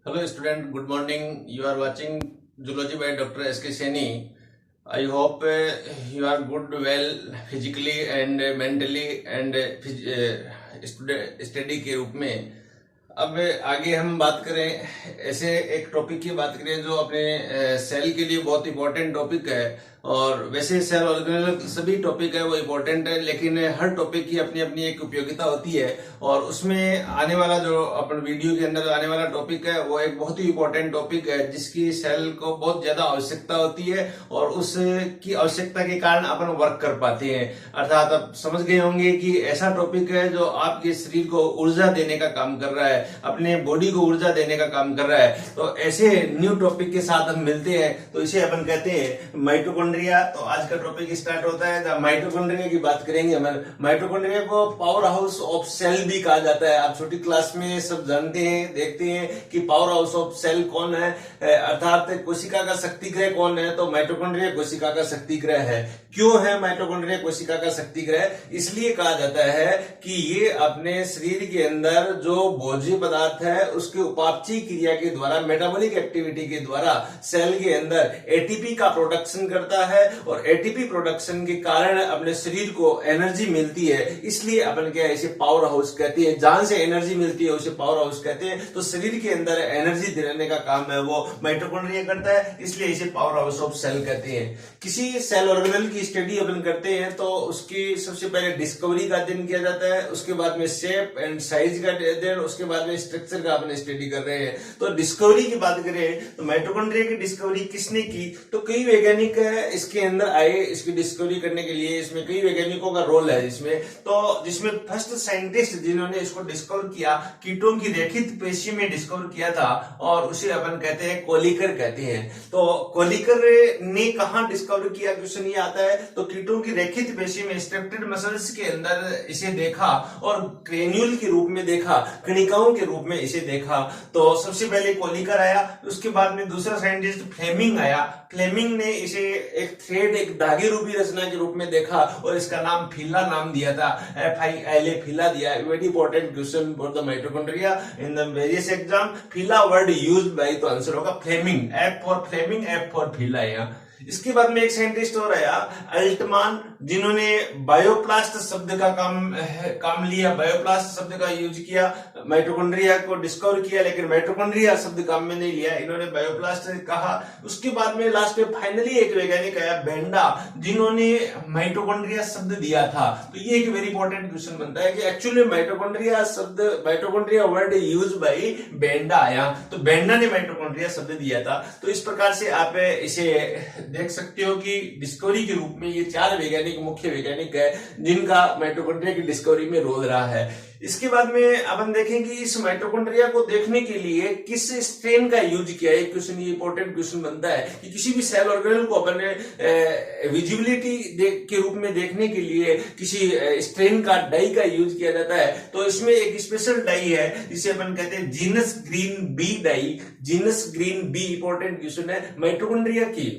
Hello student, good morning. You are watching Zoology by Dr. S.K. Saini. I hope you are good, well, physically and mentally and study के रूप में। अब आगे हम बात करें, ऐसे एक टॉपिक की बात करें जो अपने सेल के लिए बहुत इंपॉर्टेंट टॉपिक है। और वैसे सेल ऑर्गेनेल सभी टॉपिक है वो इम्पोर्टेंट है, लेकिन हर टॉपिक की अपनी अपनी एक उपयोगिता होती है। और उसमें आने वाला जो अपन वीडियो के अंदर आने वाला टॉपिक है वो एक बहुत ही इंपॉर्टेंट टॉपिक है जिसकी सेल को बहुत ज्यादा आवश्यकता होती है और उसकी आवश्यकता के कारण अपन वर्क कर पाते हैं। अर्थात आप समझ गए होंगे कि ऐसा टॉपिक है जो आपके शरीर को ऊर्जा देने का काम कर रहा है, अपने बॉडी को ऊर्जा देने का काम कर रहा है। तो ऐसे न्यू टॉपिक के साथ हम मिलते हैं तो इसे अपन कहते हैं माइटोकॉन्ड्रिया। तो आज का टॉपिक स्टार्ट होता है जब माइटोकॉन्ड्रिया की बात करेंगे। हमारे माइटोकॉन्ड्रिया को पावर हाउस ऑफ सेल भी कहा जाता है। आप छोटी क्लास में सब जानते हैं, देखते हैं कि पावर हाउस ऑफ सेल कौन है, अर्थात कोशिका का शक्ति ग्रह कौन है। तो माइटोकॉन्ड्रिया कोशिका का शक्ति ग्रह है। क्यों है माइटोकॉन्ड्रिया कोशिका का शक्ति ग्रह? इसलिए कहा जाता है कि ये अपने शरीर के अंदर जो भोज्य पदार्थ है उसके उपापचय क्रिया के द्वारा, मेटाबॉलिक एक्टिविटी के द्वारा सेल के अंदर एटीपी का प्रोडक्शन करता है और एटीपी प्रोडक्शन के कारण अपने शरीर को एनर्जी मिलती है। इसलिए अपन क्या इसे पावर हाउस कहते हैं। जहां से एनर्जी मिलती है उसे पावर हाउस कहते हैं। तो शरीर के अंदर एनर्जी देने का काम है वो माइटोकॉन्ड्रिया करता है, इसलिए इसे पावर हाउस ऑफ सेल कहते हैं। किसी सेल ऑर्गेनेल की स्टडी अपन करते हैं तो उसकी सबसे पहले डिस्कवरी का अध्ययन किया जाता है, उसके बाद में शेप एंड साइज का अध्ययन, उसके बाद में स्ट्रक्चर का अपन स्टडी कर रहे हैं। तो डिस्कवरी की बात करें तो माइटोकॉन्ड्रिया की डिस्कवरी किसने की? तो कई वैज्ञानिक इसके अंदर आए इसकी डिस्कवरी करने के लिए। इसमें कई वैज्ञानिकों का रोल है इसमें। तो जिसमें फर्स्ट साइंटिस्ट जिन्होंने इसको डिस्कवर किया, कीटों की रेखित पेशी में डिस्कवर किया था और उसे अपन कहते हैं कोलिकर कहते हैं। तो कोलिकर ने कहा डिस्कवर किया, क्वेश्चन ये आता है। तो कीटों की रेखित पेशी में स्ट्रक्चर्ड मसल्स के अंदर इसे देखा और क्रेन्यूल के रूप में देखा, कणिकाओं के रूप में इसे देखा। तो सबसे पहले कोलिकर आया, उसके बाद में दूसरा साइंटिस्ट फ्लेमिंग आया। फ्लेमिंग ने इसे एक थ्रेड, एक धागे रूपी रचना के रूप में देखा और इसका नाम फीला नाम दिया था, FILA फीला दिया। Very important question for the mitochondria in the various exam. Fila word used by, तो आंसर होगा Flemming. F for Flemming, F for fila. यहाँ इसके बाद में एक साइंटिस्ट और आया अल्टमान, जिन्होंने बायोप्लास्ट शब्द का काम लिया, बायोप्लास्ट शब्द का यूज किया, माइटोकॉन्ड्रिया को डिस्कवर किया, लेकिन माइटोकॉन्ड्रिया शब्द काम में नहीं लिया, इन्होंने बायोप्लास्ट कहा। उसके बाद में लास्ट में फाइनली एक वैज्ञानिक आया बेंडा, जिन्होंने माइटोकॉन्ड्रिया शब्द दिया था। तो ये एक वेरी इंपॉर्टेंट क्वेश्चन बनता है कि एक्चुअली माइटोकॉन्ड्रिया शब्द, mitochondria word use by Benda आया, तो बेंडा ने माइटोकॉन्ड्रिया शब्द दिया था। तो इस प्रकार से आप इसे देख सकते हो कि डिस्कवरी के रूप में ये चार वैज्ञानिक मुख्य वैज्ञानिक है जिनका माइटोकॉन्ड्रिया की डिस्कवरी में रोल रहा है। इसके बाद में अपन देखेंगे इस माइटोकॉन्ड्रिया को देखने के लिए किस स्ट्रेन का यूज किया है। क्वेश्चन ये इंपॉर्टेंट क्वेश्चन बनता है कि किसी भी सेल ऑर्गेनेल को अपन विजिबिलिटी के रूप में देखने के लिए किसी स्ट्रेन का डाई का यूज किया जाता है। तो इसमें एक स्पेशल डाई है जिसे अपन कहते हैं Janus green B dye. Janus green B important question है। माइटोकॉन्ड्रिया की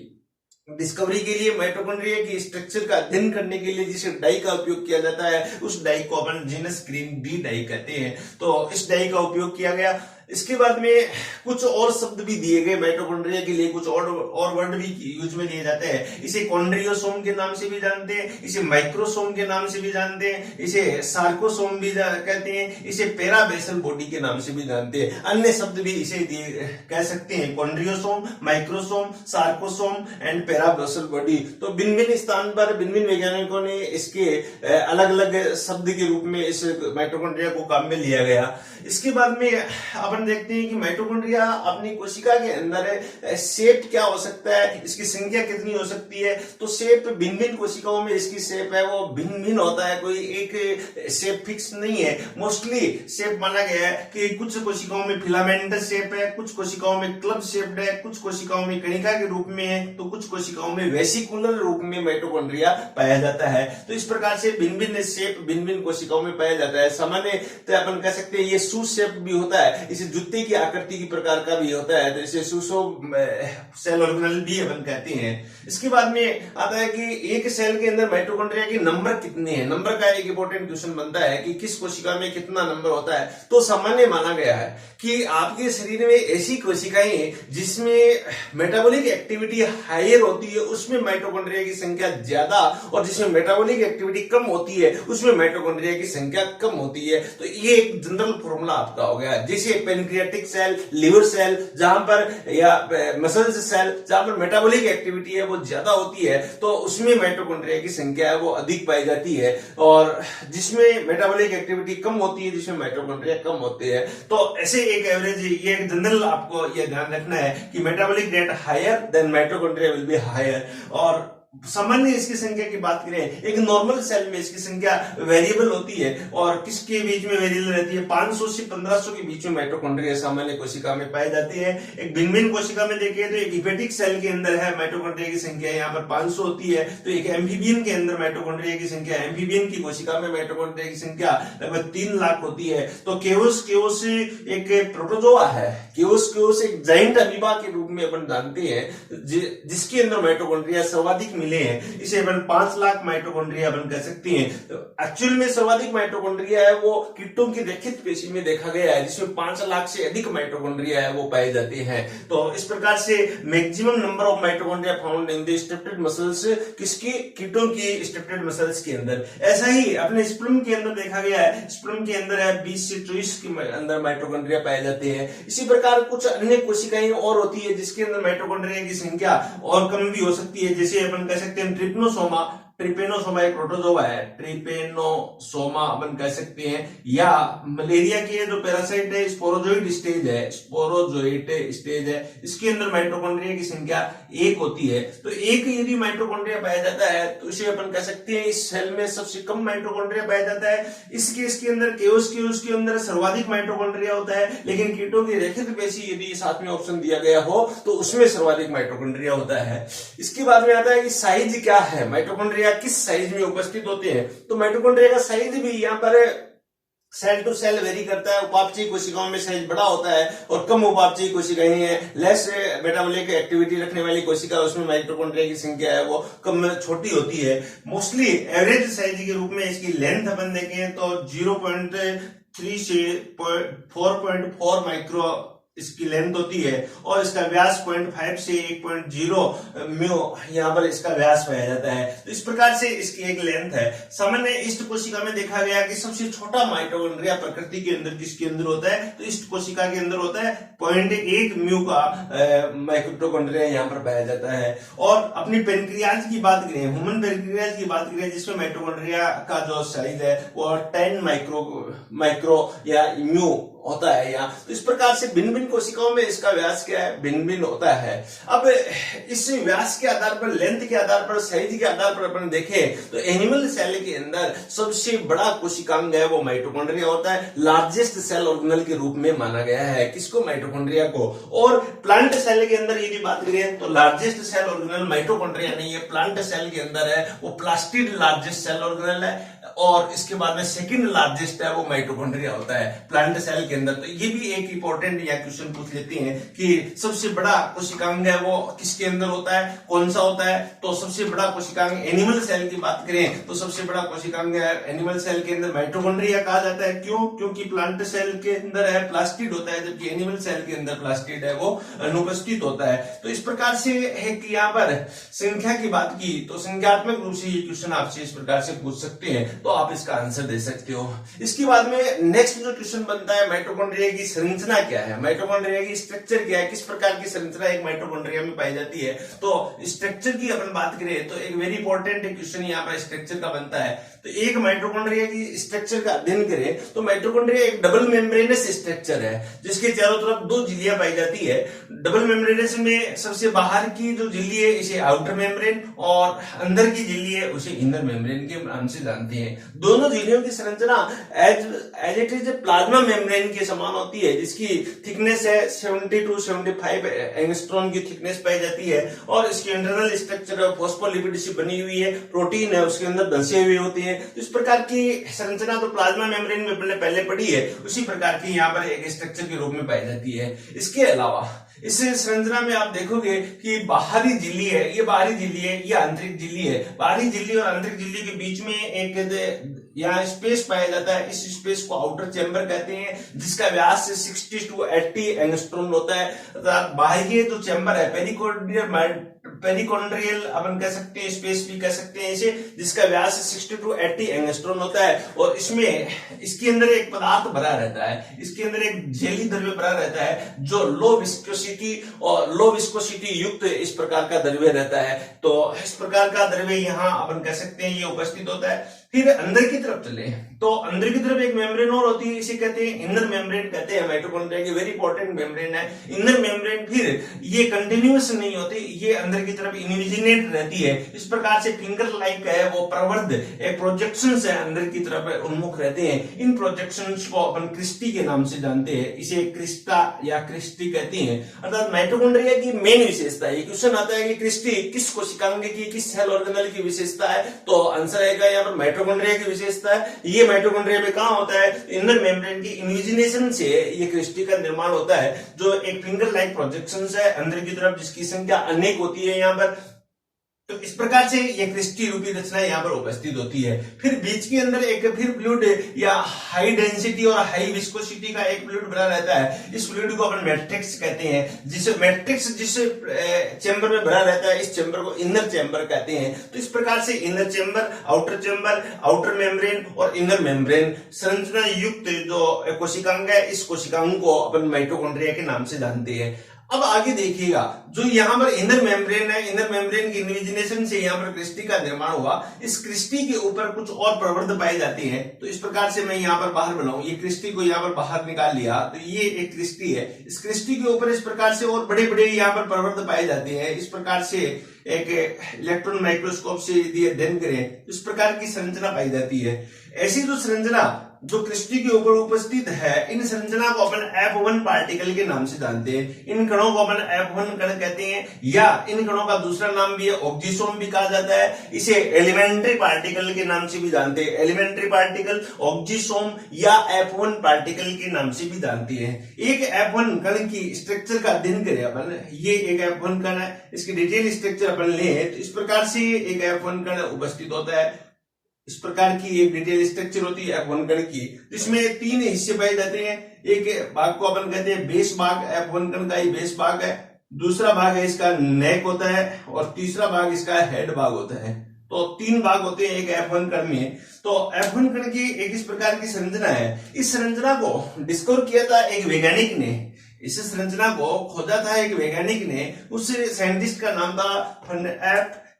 डिस्कवरी के लिए, माइटोकॉन्ड्रिया की स्ट्रक्चर का अध्ययन करने के लिए जिस डाई का उपयोग किया जाता है उस डाई को अपन जीनस ग्रीन बी डाई कहते हैं। तो इस डाई का उपयोग किया गया। इसके बाद में कुछ और शब्द भी दिए गए माइटोकॉन्ड्रिया के लिए, कुछ और वर्ड भी यूज में लिए जाते हैं। इसे कॉन्ड्रियोसोम के नाम से भी जानते हैं, इसे माइक्रोसोम के नाम से भी जानते हैं, इसे सार्कोसोम भी कहते हैं, इसे पैराबेसल बॉडी के नाम से भी जानते हैं। अन्य शब्द भी इसे कह सकते हैं, कॉन्ड्रियोसोम, माइक्रोसोम, सार्कोसोम एंड पैराबेसल बॉडी। तो भिन्न भिन्न स्थान पर भिन्न भिन्न वैज्ञानिकों ने इसके अलग अलग शब्द के रूप में इस माइटोकॉन्ड्रिया को काम में लिया गया। इसके बाद में अपन देखते हैं कि माइटोकॉन्ड्रिया अपनी कोशिका के अंदर शेप क्या हो सकता है, इसकी संख्या कितनी हो सकती है। तो शेप भिन्न भिन्न कोशिकाओं में इसकी शेप है वो भिन्न भिन्न होता है, कोई एक शेप फिक्स नहीं है। मोस्टली शेप माना गया है कि कुछ कोशिकाओं में फिलामेंटस शेप है, कुछ कोशिकाओं में क्लब शेप्ड है, कुछ कोशिकाओं में कणिका के रूप में है, तो कुछ कोशिकाओं में वेसिकुलर रूप में माइटोकॉन्ड्रिया पाया जाता है। तो इस प्रकार से भिन्न भिन्न शेप भिन्न भिन्न कोशिकाओं में पाया जाता है। सामान्य तो अपन कह सकते हैं ये शू शेप भी होता है, इसे जैसे जूते की आकृति की प्रकार का भी होता है, तो इसे सुसो सेल ऑर्गेनेल भी अपन कहते हैं। इसके बाद में आता है कि एक सेल के अंदर माइटोकॉन्ड्रिया के नंबर कितने हैं। नंबर का एक इंपॉर्टेंट क्वेश्चन बनता है कि किस कोशिका में कितना नंबर होता है। तो सामान्य माना गया है कि आपके शरीर में ऐसी कोशिकाएं जिसमें मेटाबॉलिक एक्टिविटी हायर होती है उसमें माइटोकॉन्ड्रिया की संख्या ज्यादा, और जिसमें मेटाबॉलिक एक्टिविटी कम होती है उसमें माइटोकॉन्ड्रिया की संख्या कम होती है। तो ये एक जनरल फॉर्मूला आपका हो गया। जैसे पेनक्रियाटिक सेल, लिवर सेल जहां पर, या मसल्स सेल जहां पर मेटाबॉलिक एक्टिविटी है वो ज्यादा होती है, तो उसमें माइटोकॉन्ड्रिया की संख्या है वो अधिक पाई जाती है, और जिसमें मेटाबॉलिक एक्टिविटी कम होती है जिसमें माइटोकॉन्ड्रिया कम होते हैं। तो ऐसे एक एवरेज, ये एक जनरल आपको ये ध्यान रखना है कि metabolic rate higher then mitochondria will be higher. और सामान्य इसकी संख्या की बात करें, एक नॉर्मल सेल में इसकी संख्या वेरिएबल होती है, और किसके बीच में वेरिएबल रहती है, 500 से 1500 के बीच में माइटोकॉन्ड्रिया सामान्य कोशिका में पाई जाती है। एक भिन्न कोशिका में देखें तो एक हिपेटिक सेल के अंदर है माइटोकॉन्ड्रिया की संख्या यहाँ पर 500 होती है। तो एक एम्फीबियन के अंदर माइटोकॉन्ड्रिया की संख्या, एम्फीबियन की कोशिका में माइटोकॉन्ड्रिया की संख्या लगभग 3 लाख होती है। तो केओस एक प्रोटोजोआ है, केओस एक जाइंट अमीबा के रूप में अपन जानते हैं, जिसके अंदर माइटोकॉन्ड्रिया सर्वाधिक मिले हैं। इसे अपन 5 लाख माइटोकॉन्ड्रिया अपन कह सकते हैं। तो एक्चुअल में सर्वाधिक माइटोकॉन्ड्रिया है वो कीटों की रेखित पेशी में देखा गया है, जिसमें 5 लाख से अधिक माइटोकॉन्ड्रिया है वो पाए जाते हैं। तो इस प्रकार से maximum number of mitochondria found in the striated muscles, किसकी, कीटों की स्ट्रेप्टेड मसल्स के अंदर। ऐसा ही अपने स्पर्म के अंदर देखा गया है, स्पर्म के अंदर है 20 से 24 के अंदर माइटोकॉन्ड्रिया पाए जाते हैं। इसी प्रकार कुछ अन्य कोशिकाएं और होती है जिसके अंदर माइटोकॉन्ड्रिया की संख्या और कम भी हो सकती है। जैसे अपन कह सकते हैं ट्रिपेनोसोमा एक प्रोटोजोआ है, ट्रिपेनोसोमा अपन कह सकते हैं। या मलेरिया की जो पैरासाइट है स्पोरोजोइड स्टेज है, इसके अंदर माइटोकॉन्ड्रिया की संख्या 1 होती है। तो एक यदि माइटोकॉन्ड्रिया पाया जाता है तो इसे अपन कह सकते हैं इस सेल में सबसे कम माइटोकॉन्ड्रिया पाया जाता है। इस केस के अंदर केओस के अंदर सर्वाधिक माइटोकॉन्ड्रिया होता है, लेकिन कीटों की रेखित पेशी यदि साथ में ऑप्शन दिया गया हो तो उसमें सर्वाधिक माइटोकॉन्ड्रिया होता है। इसके बाद में आता है कि साइज क्या है, माइटोकॉन्ड्रिया किस साइज में उपस्थित होते हैं। तो माइटोकॉन्ड्रिया का साइज भी यहाँ पर सेल टू सेल वेरी करता है। उपापचयी कोशिकाओं में साइज बड़ा होता है और कम उपापचयी कोशिकाएं हैं, लेस मेटाबॉलिक एक्टिविटी रखने वाली कोशिका, उसमें माइटोकॉन्ड्रिया की संख्या है वो कम छोटी होती है। मोस्टली एवरेज साइज के रूप में इसकी लेंथ अपन देखें तो 0.3 से 4.4 माइक्रो इसकी लेंथ होती है, और इसका व्यास 0.5 से 1.0 म्यू यहाँ पर इसका व्यास पाया जाता है। तो इस प्रकार से इसकी एक लेंथ है। सामान्य इष्ट कोशिका में देखा गया कि सबसे छोटा माइटोकॉन्ड्रिया प्रकृति के अंदर किसके अंदर होता है, तो इष्ट कोशिका के अंदर होता है 0.1 म्यू का माइटोकॉन्ड्रिया यहाँ पर पाया जाता है। और अपनी पेनक्रियाज की बात करें, ह्यूमन पेनक्रियाज की बात करें, जिसमें माइटोकॉन्ड्रिया का जो साइज है वो 10 माइक्रो या म्यू होता है यहाँ। तो इस प्रकार से भिन्न भिन्न कोशिकाओं में इसका व्यास क्या है, भिन्न भिन्न होता है। अब इस व्यास के आधार पर, लेंथ के आधार पर, साइज के आधार पर अपन देखें तो एनिमल सेल के अंदर सबसे बड़ा कोशिकांग है वो माइटोकॉन्ड्रिया होता है। लार्जेस्ट सेल ऑर्गेनल के रूप में माना गया है किसको, माइटोकॉन्ड्रिया को। और प्लांट सेल के अंदर यदि बात करें तो लार्जेस्ट सेल ऑर्गेनल माइटोकॉन्ड्रिया नहीं है, प्लांट सेल के अंदर है वो प्लास्टिड लार्जेस्ट सेल ऑर्गेनल है, और इसके बाद में सेकंड लार्जेस्ट है वो माइटोकॉन्ड्रिया होता है प्लांट सेल के अंदर। तो ये भी एक इंपॉर्टेंट या क्वेश्चन पूछ लेते हैं कि सबसे बड़ा कोशिकांग है वो किसके अंदर होता है, कौन सा होता है। तो सबसे बड़ा कोशिकांग एनिमल सेल की बात करें तो सबसे बड़ा कोशिकांग है एनिमल सेल के अंदर माइटोकॉन्ड्रिया कहा जाता है। क्यों, क्योंकि प्लांट सेल के अंदर है प्लास्टिड होता है, जबकि एनिमल सेल के अंदर प्लास्टिड है वो अनुपस्थित होता है। तो इस प्रकार से है कि यहाँ पर संख्या की बात की तो संख्यात्मक रूप से ये क्वेश्चन आपसे इस प्रकार से पूछ सकते हैं, तो आप इसका आंसर दे सकते हो। इसके बाद में नेक्स्ट जो क्वेश्चन बनता है, माइटोकॉन्ड्रिया की संरचना क्या है, माइटोकॉन्ड्रिया की स्ट्रक्चर क्या है, किस प्रकार की संरचना एक माइटोकॉन्ड्रिया में पाई जाती है। तो स्ट्रक्चर की अपन बात करें तो एक वेरी इंपॉर्टेंट क्वेश्चन यहाँ पर स्ट्रक्चर का बनता है। तो एक माइटोकॉन्ड्रिया की स्ट्रक्चर का अध्ययन करें तो माइटोकॉन्ड्रिया एक डबल मेम्ब्रेनस स्ट्रक्चर है, जिसके चारों तरफ 2 झिल्लियां पाई जाती है। डबल मेम्ब्रेनस में सबसे बाहर की जो झिल्ली है इसे आउटर मेम्ब्रेन, और अंदर की झिल्ली है उसे इनर मेम्ब्रेन के नाम से जानते हैं। दोनों झिल्लियों की संरचना as it is plasma membrane के समान होती है, जिसकी थिकनेस है 70 to 75 एंगस्ट्रॉम की थिकनेस पाई जाती है। और इसकी इंटरनल स्ट्रक्चर फॉस्फोलिपिड से बनी हुई है, प्रोटीन है उसके अंदर धंसे हुए होते हैं, हैं। तो इस प्रकार की संरचना तो प्लाज्मा मेम्ब्रेन में हमने पहले पढ़ी है, उसी प्रकार की यहाँ पर एक स्ट्रक्चर के रूप में पाई जाती है। इसके अलावा इस संरचना में आप देखोगे कि बाहरी झिल्ली है, ये बाहरी झिल्ली है, ये आंतरिक झिल्ली है। बाहरी झिल्ली और आंतरिक झिल्ली के बीच में एक यहाँ स्पेस पाया जाता है, इस स्पेस को आउटर चैम्बर कहते हैं, जिसका व्यास 60 to 80 एंगस्ट्रॉम होता है। बाह्य जो चैम्बर है पेरिकोन्ड्रियल अपन कह सकते हैं, स्पेस भी कह सकते हैं इसे, जिसका व्यास 60 to 80 एंगस्ट्रॉम होता है। और इसमें इसके अंदर एक पदार्थ भरा रहता है, इसके अंदर एक जेली द्रव्य भरा रहता है जो लो विस्कोसिटी युक्त इस प्रकार का द्रव्य रहता है। तो इस प्रकार का द्रव्य यहाँ अपन कह सकते हैं ये उपस्थित होता है। फिर अंदर की तरफ चले तो अंदर की तरफ एक मेम्ब्रेन और होती है, इसे कहते हैं इनर मेम्ब्रेन कहते हैं। माइटोकॉन्ड्रिया की वेरी इंपॉर्टेंट मेम्ब्रेन है इनर मेम्ब्रेन। फिर ये कंटिन्यूअस नहीं होती, ये अंदर की तरफ इन्विजिनेट रहती है, इस प्रकार से फिंगर लाइक है, वो प्रवर्ध एक प्रोजेक्शंस है अंदर की तरफ उन्मुख रहते हैं। इन प्रोजेक्शंस को अपन क्रिस्टी के नाम से जानते हैं, इसे क्रिस्टा या क्रिस्टी कहते हैं। अर्थात माइटोकॉन्ड्रिया की मेन विशेषता है। क्वेश्चन आता है कि क्रिस्टी किस कोशिकांग की, किस सेल ऑर्गेनेल की विशेषता है, तो आंसर आएगा यहाँ पर माइटोकॉन्ड्रिया की विशेषता है। ये माइटोकॉन्ड्रिया में कहां होता है, इनर मेम्ब्रेन की इन्विजिनेशन से ये क्रिस्टी का निर्माण होता है, जो एक फिंगर लाइक प्रोजेक्शंस है अंदर की तरफ, जिसकी संख्या अनेक होती है यहाँ पर। तो इस प्रकार से ये क्रिस्टी रूपी रचना यहाँ पर उपस्थित होती है। फिर बीच के अंदर एक फिर फ्लूइड या हाई डेंसिटी और हाई विस्कोसिटी का एक फ्लूइड भरा रहता है, इस फ्लूइड को अपन मैट्रिक्स कहते हैं। जिस चैम्बर में भरा रहता है, इस चैम्बर को इनर चैम्बर कहते हैं। तो इस प्रकार से इनर चैम्बर, आउटर मेम्ब्रेन और इनर मेम्ब्रेन संरचना युक्त जो कोशिकांग है, इस कोशिकांग को अपन माइटोकॉन्ड्रिया के नाम से जानते हैं। अब आगे देखिएगा, जो यहाँ पर इनर मेम्ब्रेन है, इनर मेम्ब्रेन की इन्विजिनेशन से यहाँ पर क्रिस्टी का निर्माण हुआ। इस क्रिस्टी के ऊपर कुछ और प्रवर्ध पाए जाते हैं, तो इस प्रकार से मैं यहाँ पर बाहर बनाऊं, ये क्रिस्टी को यहाँ पर बाहर निकाल लिया, तो ये एक क्रिस्टी है। इस क्रिस्टी के ऊपर इस प्रकार से और बड़े बड़े यहाँ पर प्रवर्ध पाए जाते हैं। इस प्रकार से एक इलेक्ट्रॉन माइक्रोस्कोप से यदि अध्ययन करें, इस प्रकार की संरचना पाई जाती है। ऐसी जो संरचना जो क्रिस्टी के ऊपर उपस्थित है, इन संरचना को अपन F1 पार्टिकल के नाम से जानते हैं। इन कणों को अपन F1 कण कहते हैं, या इन कणों का दूसरा नाम भी है ऑक्जिसोम भी कहा जाता है। इसे एलिमेंट्री पार्टिकल के नाम से भी जानते हैं, एलिमेंट्री पार्टिकल, ऑक्जिसोम या F1 पार्टिकल के नाम से भी जानते हैं। एक F1 कण की स्ट्रक्चर का अध्ययन करें अपन, ये एक F1 कण है, इसकी डिटेल स्ट्रक्चर अपन लें तो इस प्रकार से एक F1 कण उपस्थित होता है। इस प्रकार की एक डिटेल स्ट्रक्चर होती है F1 कण की, जिसमें तीन हिस्से पाए जाते हैं। एक भाग को अपन कहते हैं बेस भाग, F1 कण का ही बेस भाग है। दूसरा भाग है इसका नेक होता है, और तीसरा भाग इसका हेड भाग होता है। तो तीन भाग होते हैं एक F1 कण में। तो F1 कण की एक इस प्रकार की संरचना है। इस संरचना को डिस्कवर किया था एक वैज्ञानिक ने, इस संरचना को खोजा था एक वैज्ञानिक ने। उस साइंटिस्ट का नाम था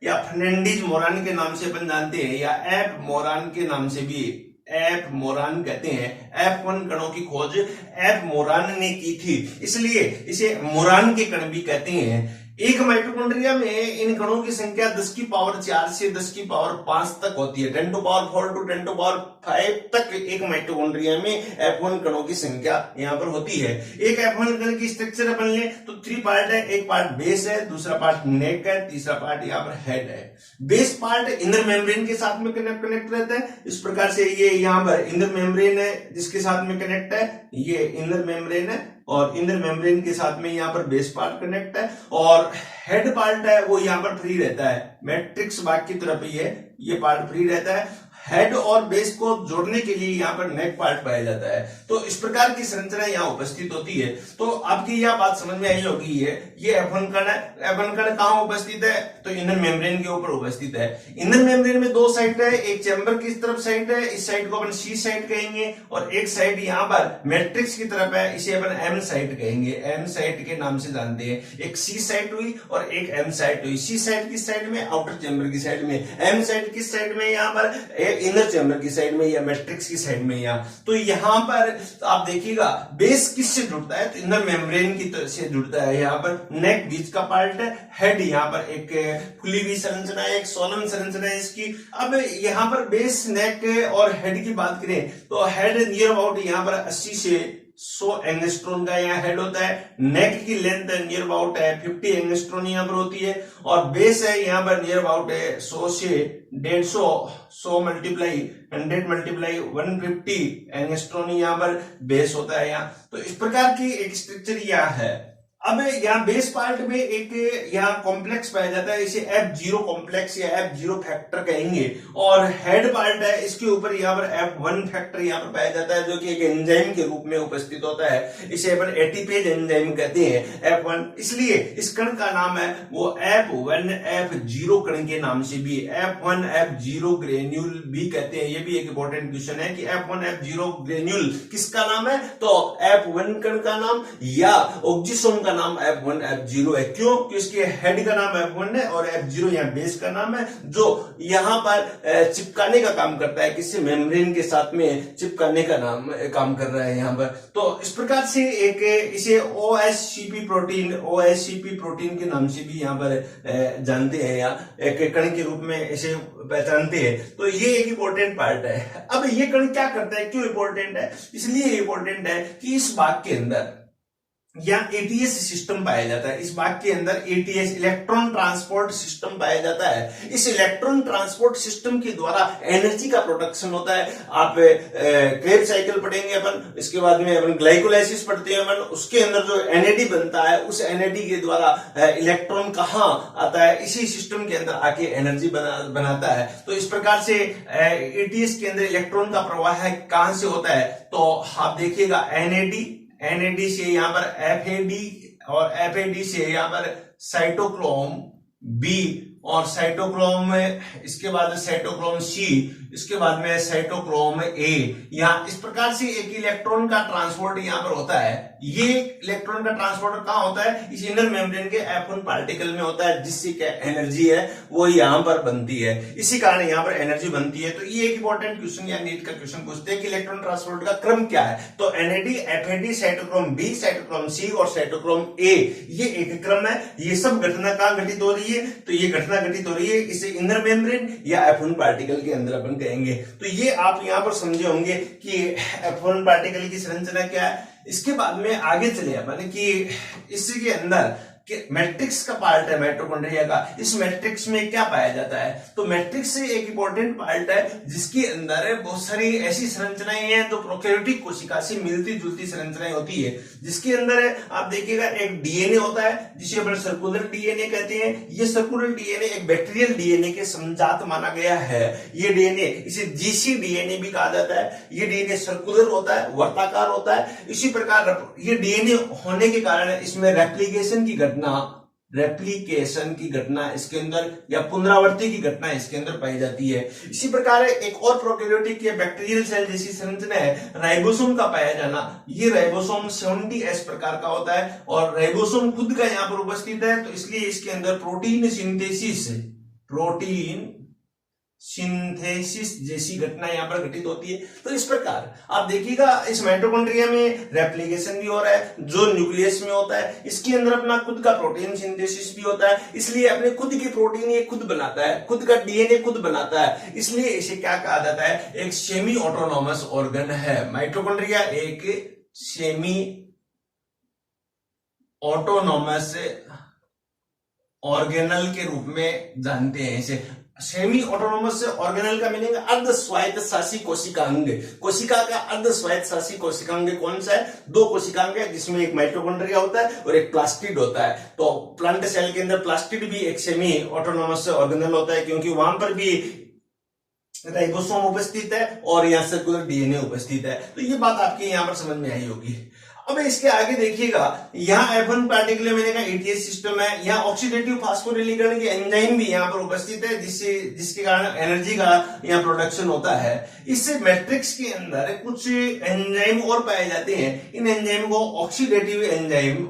फर्नांडीज मोरान के नाम से अपन जानते हैं, या एफ मोरान के नाम से भी एफ मोरान कहते हैं। F1 कणों की खोज एफ मोरान ने की थी, इसलिए इसे मोरान के कण भी कहते हैं। एक माइटोकॉन्ड्रिया में इन कणों की संख्या 10 की पावर 4 से 10 की पावर 5 तक होती है। 10 to power 4 to 10 to power 5 तक एक माइटोकॉन्ड्रिया में F1 कणों की संख्या यहाँ पर होती है। एक F1 कण की स्ट्रक्चर अपन ले तो 3 पार्ट है, एक पार्ट बेस है, दूसरा पार्ट नेक है, तीसरा पार्ट यहाँ पर हेड है। बेस पार्ट इनर मेम्ब्रेन के साथ में कनेक्ट रहता है। इस प्रकार से ये यहाँ पर इनर मेम्ब्रेन है जिसके साथ में कनेक्ट है, ये इनर मेम्ब्रेन है, और इनर मेम्ब्रेन के साथ में यहाँ पर बेस पार्ट कनेक्ट है, और हेड पार्ट है वो यहाँ पर फ्री रहता है। मैट्रिक्स भाग की तरफ ही है, ये पार्ट फ्री रहता है। हेड और बेस को जोड़ने के लिए यहाँ पर नेक पार्ट पाया जाता है। तो इस प्रकार की संरचना यहाँ उपस्थित होती है। तो आपकी यह बात समझ में आई होगी, ये F1 कण है। F1 कण कहाँ उपस्थित है, तो इनर मेम्ब्रेन के ऊपर उपस्थित है। इनर मेम्ब्रेन में दो साइड है, एक चैम्बर की तरफ साइड है, इस साइड को अपन C साइड कहेंगे, और एक साइड यहाँ पर मैट्रिक्स की तरफ है, इसे अपन M साइड कहेंगे। M साइड के नाम से जानते हैं। एक C साइड हुई और एक M साइड हुई। C साइड की साइड में, आउटर चैम्बर की साइड में। M साइड की साइड में यहाँ पर इनर चैम्बर की साइड में या मैट्रिक्स की साइड में। यहाँ तो यहाँ पर आप देखिएगा बेस किससे जुड़ता है, तो इनर मेम्ब्रेन की तरह से जुड़ता है। यहाँ पर नेक बीच का पार्ट है, हेड यहाँ पर एक खुली हुई संरचना है, एक सोलम संरचना है इसकी। अब यहाँ पर बेस, नेक और हेड की बात करें तो हेड नियर अबाउट यहाँ पर 80 से 100 एंगस्ट्रॉन का यहाँ हेड होता है। नेक की लेंथ नियर अबाउट है 50 एंगस्ट्रॉन यहाँ पर होती है, और बेस है यहाँ पर नियर अबाउट है 100 से 150, 100 मल्टीप्लाई 100 मल्टीप्लाई 150 एंगस्ट्रॉन यहाँ पर बेस होता है यहाँ। तो इस प्रकार की एक स्ट्रक्चर यहाँ है। अब यहाँ बेस पार्ट में एक यहाँ कॉम्प्लेक्स पाया जाता है, इसे F0 कॉम्प्लेक्स या F0 फैक्टर कहेंगे, और हेड पार्ट है इसके ऊपर यहाँ पर F1 फैक्टर यहाँ पर पाया जाता है, जो कि एक एंजाइम के रूप में उपस्थित होता है। इसे अपन एटीपेज एंजाइम कहते हैं F1, इसलिए इस कण का नाम है वो F1 F0 कण के नाम से भी F1 F0 ग्रेन्यूल भी कहते हैं। ये भी एक इंपॉर्टेंट क्वेश्चन है कि F1 F0 ग्रेन्यूल किसका नाम है, तो F1 कण का नाम या ऑक्सीसोम का नाम F1 F0 है। क्यों? क्योंकि इसके हेड का नाम F1 है और F0 यहाँ बेस का नाम है, जो यहाँ पर चिपकाने का काम करता है, किसी मेम्ब्रेन के साथ में चिपकाने का काम कर रहा है यहाँ पर। तो इस प्रकार से एक इसे OSCP प्रोटीन के नाम से भी यहाँ पर जानते हैं, या एक कण के रूप में इसे पहचानते हैं। तो ये एक इंपॉर्टेंट पार्ट है। अब ये कण क्या करता है, क्यों इंपॉर्टेंट है? इसलिए इंपॉर्टेंट है कि इस भाग के अंदर यहाँ ATS सिस्टम पाया जाता है। इस भाग के अंदर ATS इलेक्ट्रॉन ट्रांसपोर्ट सिस्टम पाया जाता है। इस इलेक्ट्रॉन ट्रांसपोर्ट सिस्टम के द्वारा एनर्जी का प्रोडक्शन होता है। आप क्रेब्स साइकिल पढ़ेंगे अपन, इसके बाद में अपन ग्लाइकोलाइसिस पढ़ते हैं अपन, उसके अंदर जो NAD बनता है, उस NAD के द्वारा इलेक्ट्रॉन कहाँ आता है, इसी सिस्टम के अंदर आके एनर्जी बनाता है। तो इस प्रकार से ATS के अंदर इलेक्ट्रॉन का प्रवाह कहां से होता है, तो आप देखिएगा NAD से यहाँ पर FAD, और FAD से यहाँ पर साइटोक्रोम B, और साइटोक्रोम में इसके बाद साइटोक्रोम C, इसके बाद में साइटोक्रोम A। यहाँ इस प्रकार से एक इलेक्ट्रॉन का ट्रांसपोर्ट यहाँ पर होता है। ये इलेक्ट्रॉन का ट्रांसपोर्ट कहाँ होता है, इस इनर मेम्ब्रेन के F1 पार्टिकल में होता है, जिससे क्या एनर्जी है वो यहाँ पर बनती है। इसी कारण यहाँ पर एनर्जी बनती है। तो ये एक इंपॉर्टेंट क्वेश्चन या नीट का क्वेश्चन पूछते हैं कि इलेक्ट्रॉन ट्रांसपोर्ट का क्रम क्या है, तो NAD, FAD, cytochrome B, cytochrome C और साइटोक्रोम A, ये एक क्रम है। ये सब घटना कहाँ घटित हो रही है, तो ये घटना घटित हो रही है इसे इनर मेम्ब्रेन या F1 पार्टिकल के अंदर अपन कहेंगे। तो ये आप यहाँ पर समझे होंगे कि F1 पार्टिकल की संरचना क्या है। इसके बाद में आगे चले अपन कि इसके अंदर मैट्रिक्स का पार्ट है माइटोकॉन्ड्रिया का। इस मैट्रिक्स में क्या पाया जाता है, तो मैट्रिक्स से एक इंपॉर्टेंट पार्ट है जिसके अंदर बहुत सारी ऐसी संरचनाएं हैं जो प्रोकैरियोटिक कोशिका से मिलती जुलती संरचनाएं होती है। जिसके अंदर आप देखिएगा एक डीएनए होता है जिसे अपन सर्कुलर डीएनए कहते हैं। ये सर्कुलर डीएनए एक बैक्टीरियल डीएनए के समजात माना गया है। ये डीएनए इसे जीसी डीएनए भी कहा जाता है। ये डीएनए सर्कुलर होता है, वर्ताकार होता है। इसी प्रकार ये डीएनए होने के कारण इसमें रेप्लिकेशन की घटना इसके अंदर या पुनरावृत्ति की घटना इसके अंदर पाई जाती है। इसी प्रकार एक और प्रोकैरियोटिक या बैक्टीरियल सेल जैसी संरचना है राइबोसोम का पाया जाना। ये राइबोसोम 70S प्रकार का होता है और राइबोसोम खुद का यहाँ पर उपस्थित है, तो इसलिए इसके अंदर प्रोटीन सिंथेसिस जैसी घटना यहाँ पर घटित होती है। तो इस प्रकार आप देखिएगा इस माइटोकॉन्ड्रिया में रेप्लिकेशन भी हो रहा है जो न्यूक्लियस में होता है। इसके अंदर अपना खुद का प्रोटीन सिंथेसिस भी होता है, इसलिए अपने खुद की प्रोटीन ये खुद बनाता है, खुद का डीएनए खुद बनाता है। इसलिए इसे क्या कहा जाता है, एक सेमी ऑटोनॉमस ऑर्गन है। माइटोकॉन्ड्रिया एक सेमी ऑटोनॉमस ऑर्गेनल के रूप में जानते हैं इसे। सेमी ऑटोनोमस ऑर्गेनल का मीनिंग अर्ध स्वायत्त शासी कोशिकांग। कोशिका का अर्ध स्वायत्त शासी कोशिकांग कौन सा है, दो कोशिकांग है जिसमें एक माइटोकॉन्ड्रिया होता है और एक प्लास्टिड होता है। तो प्लांट सेल के अंदर प्लास्टिड भी एक सेमी ऑटोनोमस ऑर्गेनल होता है क्योंकि वहां पर भी राइबोसोम उपस्थित है और यहाँ सर्कुलर डीएनए उपस्थित है। तो ये बात आपके यहाँ पर समझ में आई होगी। अब इसके आगे देखिएगा, यहाँ F1 पार्टिकुलर मैंने कहा ATS सिस्टम है। यहाँ ऑक्सीडेटिव फास्फोरिलीकरण के एंजाइम भी यहाँ पर उपस्थित है जिसके कारण एनर्जी का यहाँ प्रोडक्शन होता है। इस मैट्रिक्स के अंदर कुछ एंजाइम और पाए जाते हैं। इन एंजाइम को ऑक्सीडेटिव एंजाइम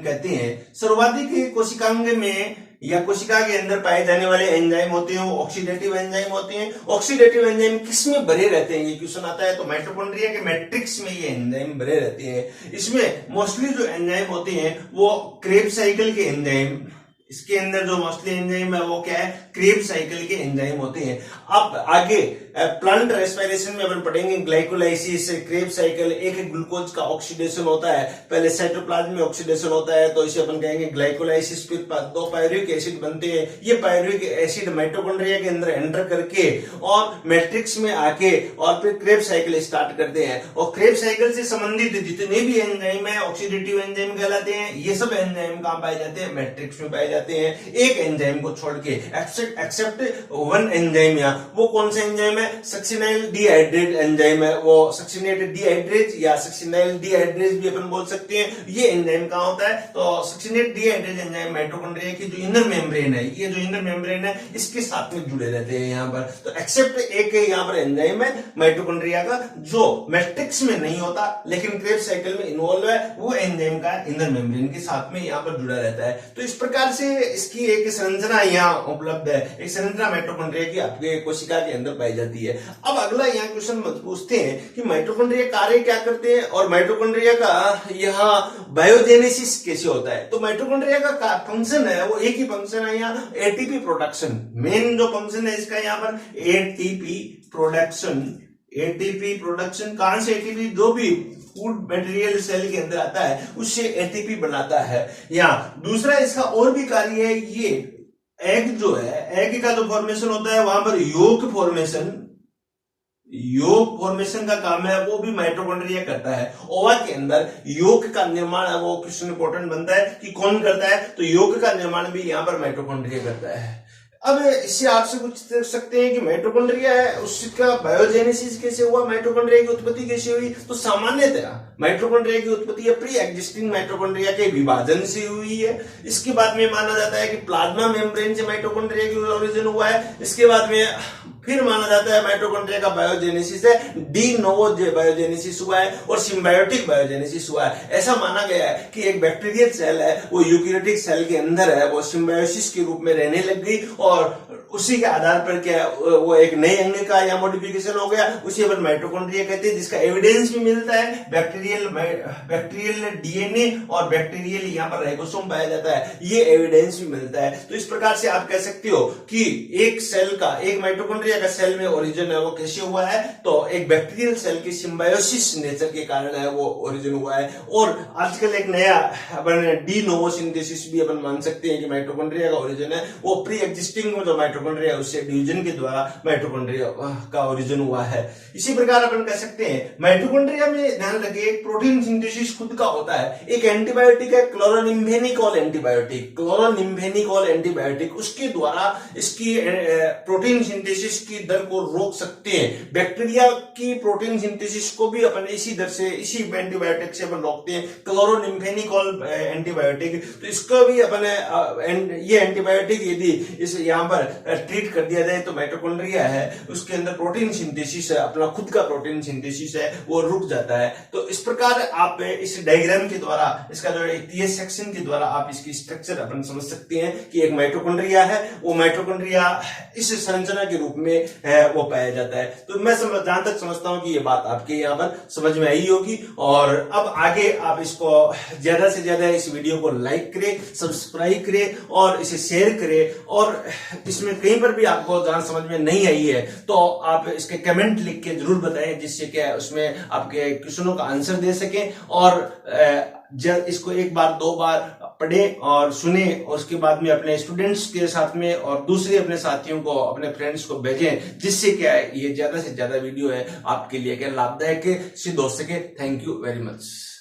कहते हैं। सर्वाधिक कोशिकांग में या कोशिका के अंदर पाए जाने वाले एंजाइम होते हैं वो ऑक्सीडेटिव एंजाइम होते हैं। ऑक्सीडेटिव एंजाइम किस में भरे रहते हैं, ये क्वेश्चन आता है। तो माइटोकॉन्ड्रिया के मैट्रिक्स में ये एंजाइम भरे रहते हैं। इसमें मोस्टली जो एंजाइम होते हैं वो क्रेब्स साइकिल के एंजाइम, इसके अंदर जो मोस्टली एंजाइम है वो क्या है, क्रेब्स साइकिल के एंजाइम होते हैं। अब आगे प्लांट रेस्पिरेशन में अपन पढ़ेंगे ग्लाइकोलाइसिस, क्रेब्स साइकिल, एक ग्लूकोज का ऑक्सीडेशन होता है, पहले साइटोप्लाज्म में ऑक्सीडेशन होता है तो इसे अपन कहेंगे ग्लाइकोलाइसिस, फिर दो पायरुविक एसिड बनते हैं, ये पायरुविक एसिड माइटोकॉन्ड्रिया के अंदर एंटर करके और मैट्रिक्स में आके और फिर क्रेब्स साइकिल स्टार्ट करते हैं, और क्रेब्स साइकिल से संबंधित जितने भी एंजाइम है ऑक्सीडेटिव एंजाइम कहलाते हैं। ये सब एंजाइम कहां पाए जाते हैं? मैट्रिक्स में पाए जाते हैं, एक एंजाइम को छोड़ के, एक्सेप्ट वन एंजाइम। वो कौन सा एंजाइम है? सक्सिनाइल डिहाइड्रेट एंजाइम है, वो सक्सिनेटेड डिहाइड्रेट या सक्सिनाइल डिहाइड्रेट भी अपन बोल सकते हैं। ये एंजाइम कहां होता है? तो सक्सिनेटेड डिहाइड्रेट एंजाइम माइटोकॉन्ड्रिया की जो इनर मेम्ब्रेन है, ये जो इनर मेम्ब्रेन है इसके साथ में जुड़े रहते हैं यहाँ पर। तो एक्सेप्ट एक यहाँ पर एंजाइम है माइटोकॉन्ड्रिया का जो मैट्रिक्स में नहीं होता लेकिन क्रेब्स साइकिल में इन्वॉल्व है, वो एंजाइम का इनर मेम्ब्रेन के साथ में यहाँ पर जुड़ा रहता है। तो इस प्रकार से इसकी एक संरचना यहाँ उपलब्ध है, एक संरचना माइटोकॉन्ड्रिया की आपके कोशिका के अंदर पाई जाती है। अब अगला यहाँ क्वेश्चन पूछते हैं कि माइटोकॉन्ड्रिया कार्य क्या करते हैं और माइटोकॉन्ड्रिया का यहाँ बायोजेनेसिस कैसे होता है। तो माइटोकॉन्ड्रिया का फंक्शन है वो एक ही फंक्शन है यहाँ, एटीपी प्रोडक्शन। मेन जो फंक्शन है इसका यहाँ पर एटीपी प्रोडक्शन। एटीपी प्रोडक्शन कहां से? एटीपी जो भी फूड मटेरियल सेल के अंदर आता है उससे एटीपी बनाता है। या दूसरा इसका और भी कार्य है, ये एग जो है, एग का जो फॉर्मेशन होता है वहां पर योग फॉर्मेशन का काम है वो भी माइटोकॉन्ड्रिया करता है। ओवा के अंदर योग का निर्माण है वो क्वेश्चन इंपॉर्टेंट बनता है कि कौन करता है, तो योग का निर्माण भी यहां पर माइटोकॉन्ड्रिया करता है। अब इससे आपसे कुछ देख सकते हैं कि माइटोकॉन्ड्रिया है उसका बायोजेनेसिस कैसे हुआ, माइटोकॉन्ड्रिया की उत्पत्ति कैसे हुई। तो सामान्यतः माइटोकॉन्ड्रिया की उत्पत्ति प्री एग्जिस्टिंग माइटोकॉन्ड्रिया के विभाजन से हुई है। इसके बाद में माना जाता है कि प्लाज्मा मेम्ब्रेन से माइटोकॉन्ड्रिया की ओरिजिन हुआ है। इसके बाद में फिर माना जाता है माइटोकॉन्ड्रिया का बायोजेनेसिस है, डी नोवो बायोजेनेसिस हुआ है और सिम्बायोटिक बायोजेनेसिस हुआ है। ऐसा माना गया है कि एक बैक्टीरियल सेल है वो यूकैरियोटिक सेल के अंदर है, वो सिम्बायोसिस के रूप में रहने लग गई और उसी के आधार पर क्या वो एक नए अंग का या मॉडिफिकेशन हो गया, उसी अपन माइटोकॉन्ड्रिया कहते हैं, जिसका एविडेंस भी मिलता है। बैक्टीरियल डीएनए और बैक्टीरियल यहाँ पर राइबोसोम पाया जाता है, ये एविडेंस भी मिलता है। तो इस प्रकार से आप कह सकते हो कि एक सेल का, एक माइटोकॉन्ड्रिया का सेल में ओरिजिन है वो कैसे हुआ है, तो एक बैक्टीरियल सेल की सिम्बायोसिस नेचर के कारण है वो ओरिजिन हुआ है। और आजकल एक नया अपन डी नोवो सिंथेसिस भी अपन मान सकते हैं कि माइटोकॉन्ड्रिया का ओरिजिन है वो प्री एग्जिस्टिंग जो माइटोकॉन्ड्रिया उससे डिवीजन के द्वारा माइटोकॉन्ड्रिया का ओरिजिन हुआ है। इसी प्रकार अपन कह सकते हैं माइटोकॉन्ड्रिया में ध्यान रखिए प्रोटीन सिंथेसिस खुद का होता है। एक एंटीबायोटिक है क्लोरोनिम्फेनिकोल एंटीबायोटिक, उसके द्वारा इसकी प्रोटीन सिंथेसिस की दर को रोक सकते हैं। बैक्टीरिया की प्रोटीन सिंथेसिस को भी अपन इसी दर से, इसी एंटीबायोटिक से अपन रोकते हैं, क्लोरोनिम्फेनिकोल एंटीबायोटिक। तो इसको भी अपन ये एंटीबायोटिक यदि इस यहाँ पर ट्रीट कर दिया जाए तो माइटोकॉन्ड्रिया है उसके अंदर प्रोटीन सिंथेसिस है, अपना खुद का प्रोटीन सिंथेसिस है वो रुक जाता है। तो इस प्रकार आप इस डायग्राम के द्वारा, इसका जो टीएस सेक्शन के द्वारा आप इसकी स्ट्रक्चर अपन समझ सकते हैं कि एक माइटोकॉन्ड्रिया है, वो माइटोकॉन्ड्रिया इस संरचना के रूप में है वो पाया जाता है। तो मैं जहां तक समझता हूं कि ये बात आपके यहाँ पर समझ में आई होगी। और अब आगे आप इसको ज्यादा से ज्यादा इस वीडियो को लाइक करें, सब्सक्राइब करें और इसे शेयर करें। और इसमें कहीं पर भी आपको जहां समझ में नहीं आई है तो आप इसके कमेंट लिख के जरूर बताएं, जिससे क्या उसमें आपके क्वेश्चनों का आंसर दे सकें। और इसको एक बार दो बार पढ़ें और सुने, और उसके बाद में अपने स्टूडेंट्स के साथ में और दूसरे अपने साथियों को, अपने फ्रेंड्स को भेजें, जिससे क्या है ये ज्यादा से ज्यादा वीडियो है आपके लिए क्या लाभदायक सिद्ध हो सके। Thank you very much.